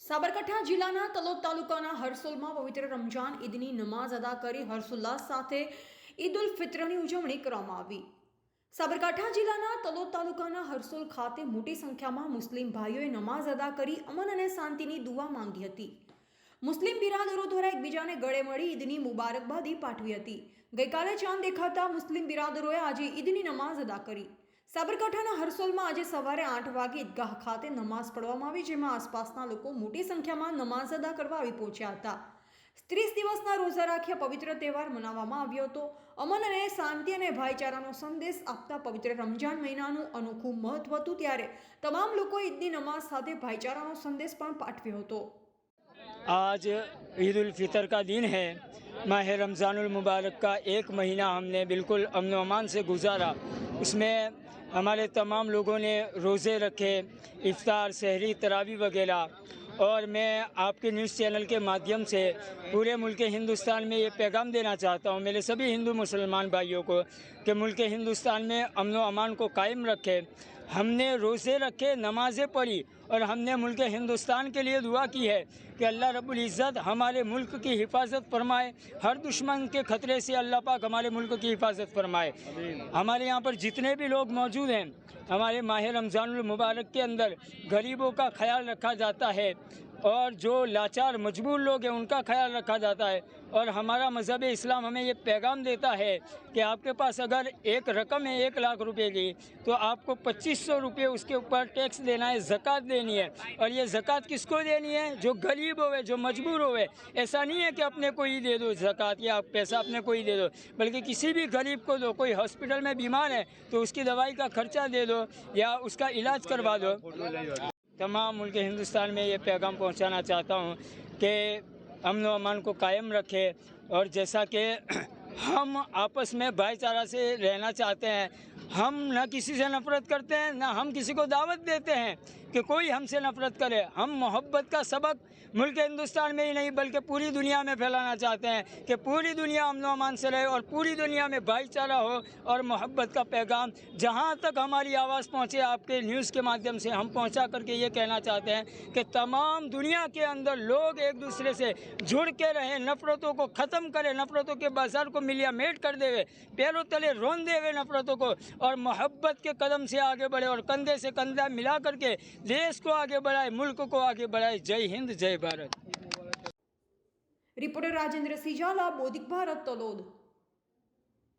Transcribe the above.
સાબરકાંઠા જિલ્લાના તલોદ તાલુકાના હરસોલમાં પવિત્ર રમજાન ઈદની નમાઝ અદા કરી હર્ષોલ્લાસ સાથે ઈદ ઉલ ફિત્રની ઉજવણી કરવામાં આવી। સાબરકાંઠા જિલ્લાના તલોદ તાલુકાના હરસોલ ખાતે મોટી સંખ્યામાં મુસ્લિમ ભાઈઓએ નમાઝ અદા કરી અમન અને શાંતિની દુઆ માંગી હતી। મુસ્લિમ બિરાદરો દ્વારા એકબીજાને ગળે મળી ઈદની મુબારકબાદી પાઠવી હતી। ગઈકાલે ચાંદ દેખાતા મુસ્લિમ બિરાદરોએ આજે ઈદની નમાઝ અદા કરી। સાબરકાંઠાના હરસોલમાં આજે સવારે 8 વાગે ઈદગાહ ખાતે નમાઝ પઢવામાં આવી, જેમાં આસપાસના લોકો મોટી સંખ્યામાં નમાઝ અદા કરવા આવી પહોંચ્યા હતા। 30 દિવસના રોઝા રાખી પવિત્ર તહેવાર મનાવવામાં આવ્યો હતો। અમન અને શાંતિ અને ભાઈચારાનો સંદેશ આપતા પવિત્ર રમજાન મહિનાનું અનોખું મહત્વ હતું, ત્યારે તમામ લોકો ઈદની નમાઝ સાથે ભાઈચારાનો સંદેશ પણ પાઠવ્યો હતો। आज ईद उल फितर का दिन है। माह रमज़ानुल मुबारक का एक महीना हमने बिल्कुल अमन अमान से गुजारा। उसमें हमारे तमाम लोगों ने रोज़े रखे, इफ्तार, सहरी, तरावी वगैरह। और मैं आपके न्यूज़ चैनल के माध्यम से पूरे मुल्क हिंदुस्तान में ये पैगाम देना चाहता हूँ मेरे सभी हिंदू मुसलमान भाइयों को कि मुल्क हिंदुस्तान में अमन व अमान को कायम रखे। हमने रोज़े रखे, नमाज़ें पढ़ी और हमने मुल्क हिंदुस्तान के लिए दुआ की है कि अल्लाह रब्बुल इज़्ज़त हमारे मुल्क की हिफाजत फरमाए, हर दुश्मन के ख़तरे से अल्लाह पाक हमारे मुल्क की हिफाजत फरमाए। हमारे यहाँ पर जितने भी लोग मौजूद हैं, हमारे माह रमज़ानुल मुबारक के अंदर गरीबों का ख्याल रखा जाता है और जो लाचार मजबूर लोग हैं उनका ख्याल रखा जाता है। और हमारा मज़हब इस्लाम हमें ये पैगाम देता है कि आपके पास अगर एक रकम है 1 लाख रुपए की, तो आपको 2500 रुपये उसके ऊपर टैक्स देना है, ज़कात देनी है। और ये ज़कात किसको देनी है? जो गरीब होवे, जो मजबूर होवे। ऐसा नहीं है कि अपने को ही दे दो ज़कात या पैसा अपने को ही दे दो, बल्कि किसी भी गरीब को दो। कोई हॉस्पिटल में बीमार है तो उसकी दवाई का खर्चा दे दो या उसका इलाज करवा दो। तमाम मुल्क हिंदुस्तान में ये पैगाम पहुंचाना चाहता हूं कि अमन व अमान को कायम रखे। और जैसा कि हम आपस में भाईचारा से रहना चाहते हैं, हम न किसी से नफ़रत करते हैं, न हम किसी को दावत देते हैं कि कोई हमसे नफ़रत करे। हम मोहब्बत का सबक मुल्क हिंदुस्तान में ही नहीं बल्कि पूरी दुनिया में फैलाना चाहते हैं कि पूरी दुनिया अमन व अमान से रहे और पूरी दुनिया में भाईचारा हो और मोहब्बत का पैगाम जहाँ तक हमारी आवाज़ पहुँचे आपके न्यूज़ के माध्यम से हम पहुँचा करके ये कहना चाहते हैं कि तमाम दुनिया के अंदर लोग एक दूसरे से जुड़ के रहें, नफ़रतों को ख़त्म करें, नफ़रतों के बाज़ार को मिलियामेट कर देवे, पैरों तले रोन देवे नफ़रतों को, और मोहब्बत के कदम से आगे बढ़े और कंधे से कंधा मिला करके देश को आगे बढ़ाए, मुल्क को आगे बढ़ाए। जय हिंद, जय भारत। रिपोर्टर राजेंद्र सिजाला, बोधिक भारत, तलोद।